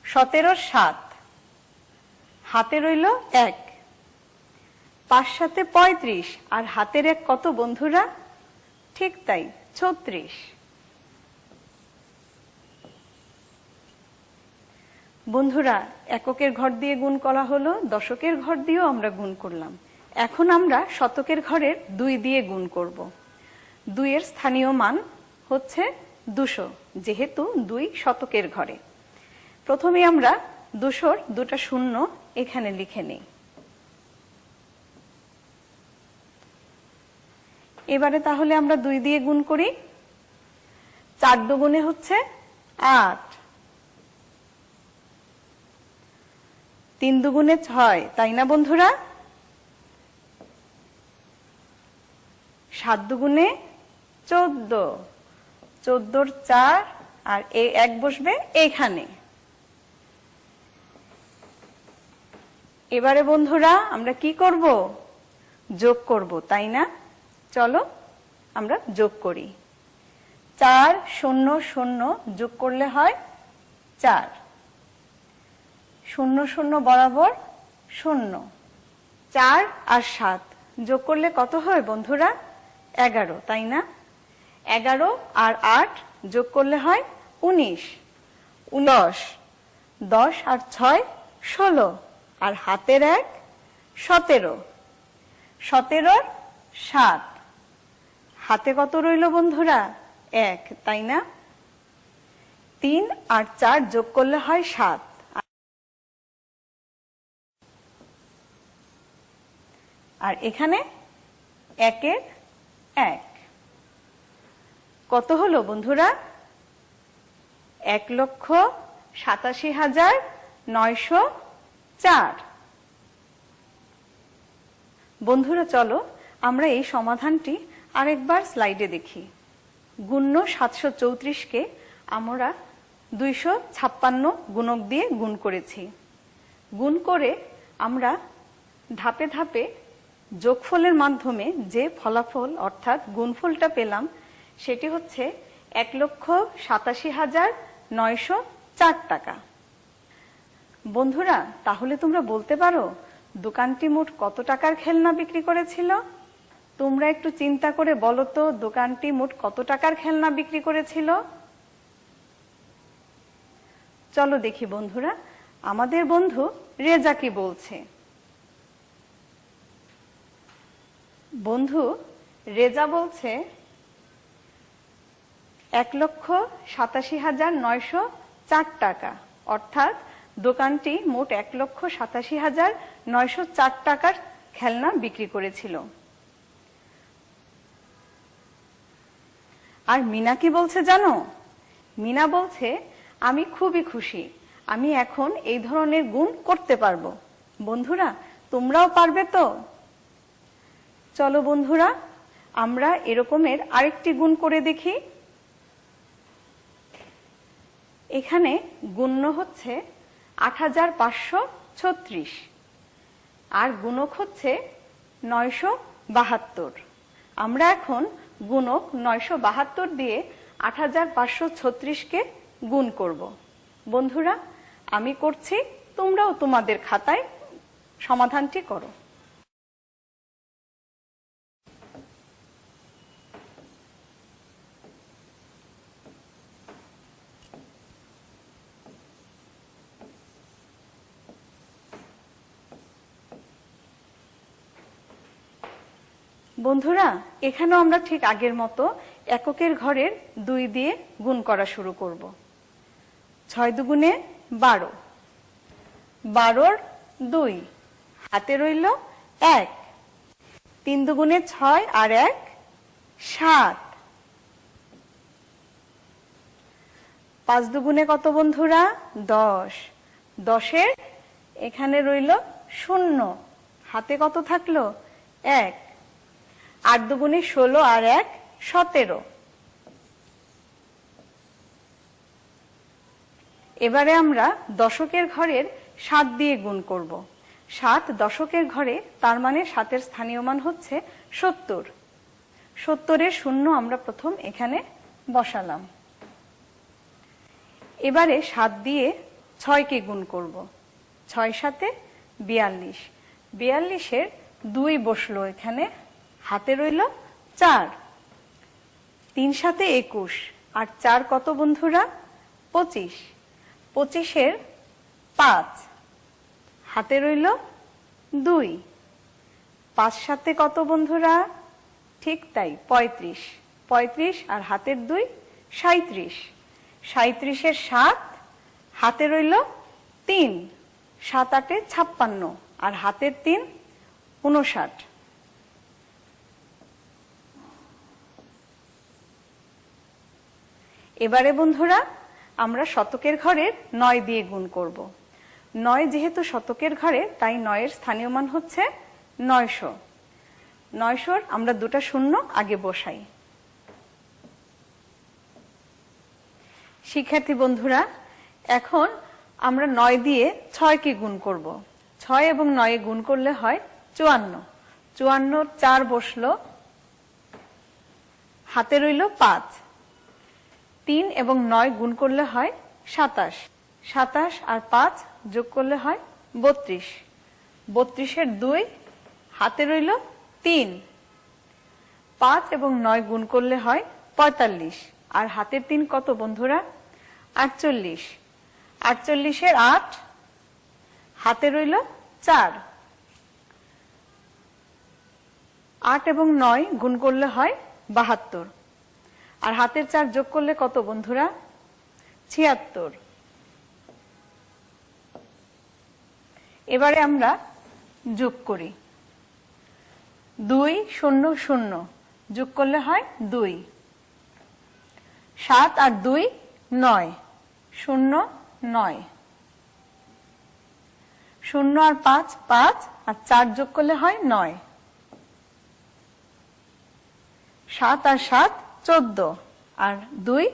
17-র 7, হাতে রইল 1। 5 7 35, আর হাতের 1 কত বন্ধুরা? ঠিক তাই, 36। বন্ধুরা, এককের ঘর দিয়ে গুণ করা হলো, দশকের ঘর দিয়েও আমরা গুণ করলাম। এখন আমরা শতকের ঘরের 2 দিয়ে গুণ করব। 2-এর স্থানীয় মান হচ্ছে 200, যেহেতু 2 শতকের ঘরে। প্রথমে আমরা 200-র 2টা শূন্য এখানে লিখে নেই। এবারে তাহলে আমরা 2 দিয়ে গুণ করি। 4 দুগুণে হচ্ছে 8, 3 দুগুণে 6, তাই না বন্ধুরা? 7 দুগুণে 14, 14-র 4, আর এই 1 বসবে এইখানে। এবারে বন্ধুরা আমরা কি করব? যোগ করব, তাই না? চলো আমরা যোগ করি। 4 0 0 যোগ করলে হয় 4, 0 0 বরাবর 0। 4 আর 7 যোগ করলে কত হয় বন্ধুরা? 11, তাই না? 11 আর 8 যোগ করলে হয় 19। 10, 10 আর 6 16, আর হাতের 1 17, 17-র 7, হাতে কত রইল বন্ধুরা? 1, তাই না? 3 আর 4 যোগ করলে হয় 7, আর এখানে 1-এর 1 কত হলো বন্ধুরা? 1,87,904। বন্ধুরা চলো আমরা এই সমাধানটি আরেকবার স্লাইডে দেখি। গুণ্য 734-কে আমরা 256 গুণক দিয়ে গুণ করেছি। গুণ করে আমরা ধাপে ধাপে যোগফলের মাধ্যমে যে ফলাফল অর্থাৎ গুণফলটা পেলাম, সেটি হচ্ছে 1,87,904 টাকা। বন্ধুরা, তাহলে তোমরা বলতে পারো দোকানটি মোট কত টাকার খেলনা বিক্রি করেছিল? তোমরা একটু চিন্তা করে বলো তো, দোকানটি মোট কত টাকার খেলনা বিক্রি করেছিল? চলো দেখি বন্ধুরা, আমাদের বন্ধু রেজা কি বলছে। বন্ধু রেজা বলছে 1,87,904 টাকা, অর্থাৎ দোকানটি মোট 1,87,904 টাকার খেলনা বিক্রি করেছিল। আর মিনা কি বলছে জানো? মিনা বলছে, আমি খুবই খুশি, আমি এখন এই ধরনের গুণ করতে পারবো। বন্ধুরা, তোমরাও পারবে তো? চলো বন্ধুরা, আমরা এরকমের আরেকটি গুণ করে দেখি। এখানে গুণ্য হচ্ছে 8,536, আর গুণক হচ্ছে 972। আমরা এখন গুণক 972 দিয়ে 8536কে গুণ করব। বন্ধুরা, আমি করছি, তোমরাও তোমাদের খাতায় সমাধানটি করো। বন্ধুরা, এখানেও আমরা ঠিক আগের মতো এককের ঘরের 2 দিয়ে গুণ করা শুরু করব। 6 দুগুণে 12, 12 2, হাতে রইল 1, 3 দুগুণে 6 আর 1 7, 5 দুগুণে কত বন্ধুরা? 10, 10-এর এখানে রইল 0, হাতে কত থাকলো? 1, 8 দুগুণে 16 আর 1 17। এবারে আমরা দশকের ঘরের 7 দিয়ে গুণ করব। 7 দশকের ঘরে, তার মানে 7-এর স্থানীয় মান হচ্ছে 70। 70-এর 0 আমরা প্রথম এখানে বসালাম। এবারে 7 দিয়ে 6কে গুণ করব। 6 7 42, 42-এর 2 বসলো এখানে, হাতে রইল 4, 3 7 21 আর 4 কত বন্ধুরা? 25, 25-এর 5, হাতে রইল 2, 5 7 কত বন্ধুরা? ঠিক তাই, 35, 35 আর হাতের 2 37, 37-এর 7, হাতে রইল 3, 7 8 56 আর হাতের 3 59। এবারে বন্ধুরা, আমরা শতকের ঘরের 9 দিয়ে গুণ করব। 9 যেহেতু শতকের ঘরে, তাই 9-এর স্থানীয় মান হচ্ছে 900। 900-র আমরা 2টা শূন্য আগে বসাই। শিক্ষার্থী বন্ধুরা, এখন আমরা 9 দিয়ে 6কে গুণ করব। 6 এবং 9 গুণ করলে হয় 54, 54 4 বসলো, হাতে রইল 5, 3 এবং 9 গুণ করলে হয় 27, 27 আর 5 যোগ করলে হয় 32, 32-এর 2, হাতে রইল 3, 5 এবং 9 গুণ করলে হয় 45 আর হাতের 3 কত বন্ধুরা? 48, 48-এর 8, হাতে রইল 4, 8 এবং 9 গুণ করলে হয় 72 আর হাতের 4 যোগ করলে কত বন্ধুরা? 76। এবারে আমরা যোগ করি। 2 0 0 যোগ করলে হয় 2, 7 আর 2 9, 0 9, 0 আর 5 5 আর 4 যোগ করলে হয় 9, 7 আর 7 14 আর 2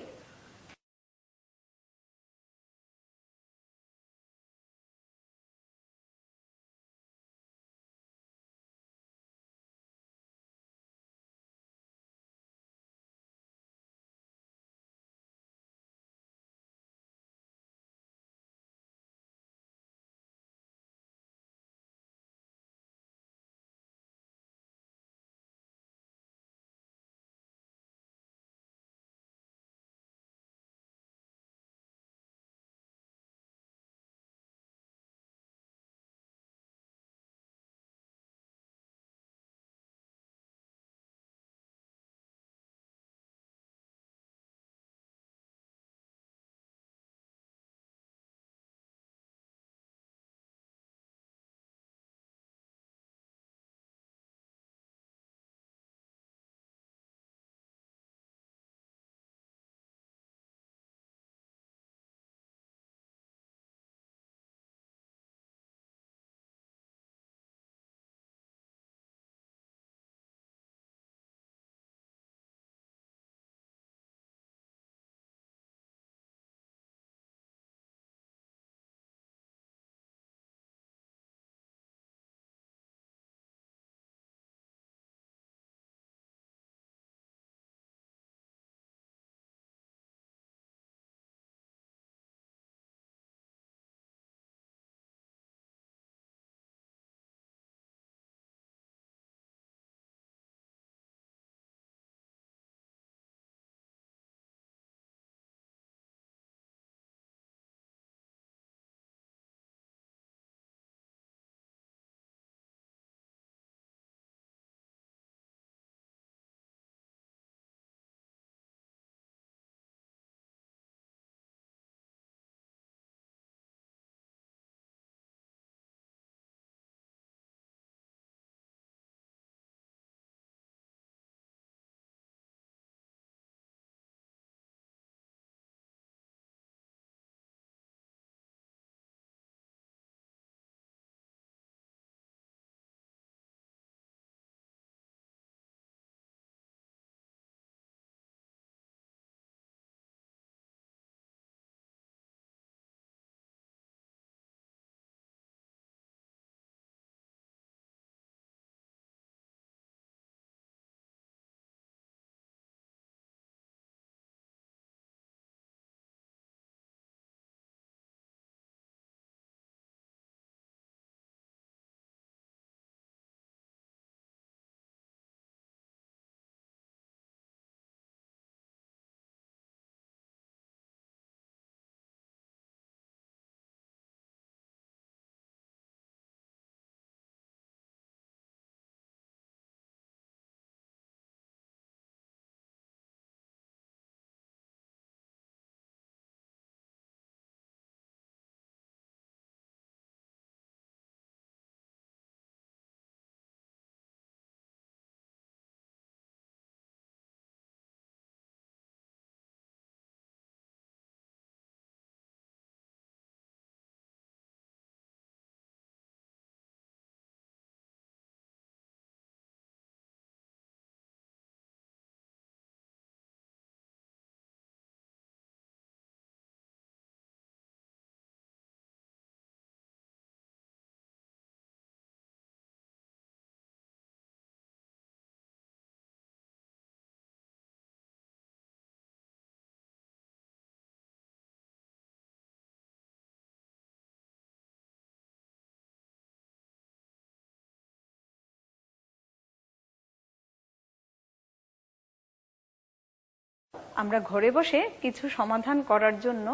আমরা ঘরে বসে কিছু সমাধান করার জন্য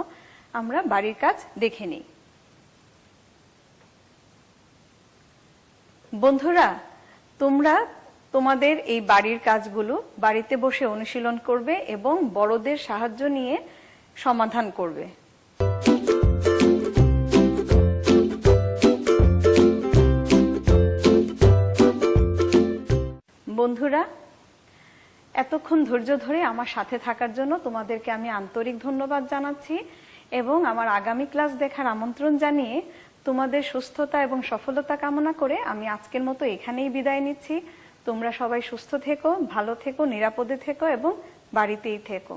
আমরা বাড়ির কাজ দেখে নিই। বন্ধুরা, তোমরা তোমাদের এই বাড়ির কাজগুলো বাড়িতে বসে অনুশীলন করবে এবং বড়দের সাহায্য নিয়ে সমাধান করবে। বন্ধুরা, এতক্ষণ ধৈর্য ধরে আমার সাথে থাকার জন্য তোমাদেরকে আমি আন্তরিক ধন্যবাদ জানাচ্ছি এবং আমার আগামী ক্লাস দেখার আমন্ত্রণ জানিয়ে তোমাদের সুস্থতা এবং সফলতা কামনা করে আমি আজকের মতো এখানেই বিদায় নিচ্ছি। তোমরা সবাই সুস্থ থেকো, ভালো থেকো, নিরাপদে থেকো এবং বাড়িতেই থেকো।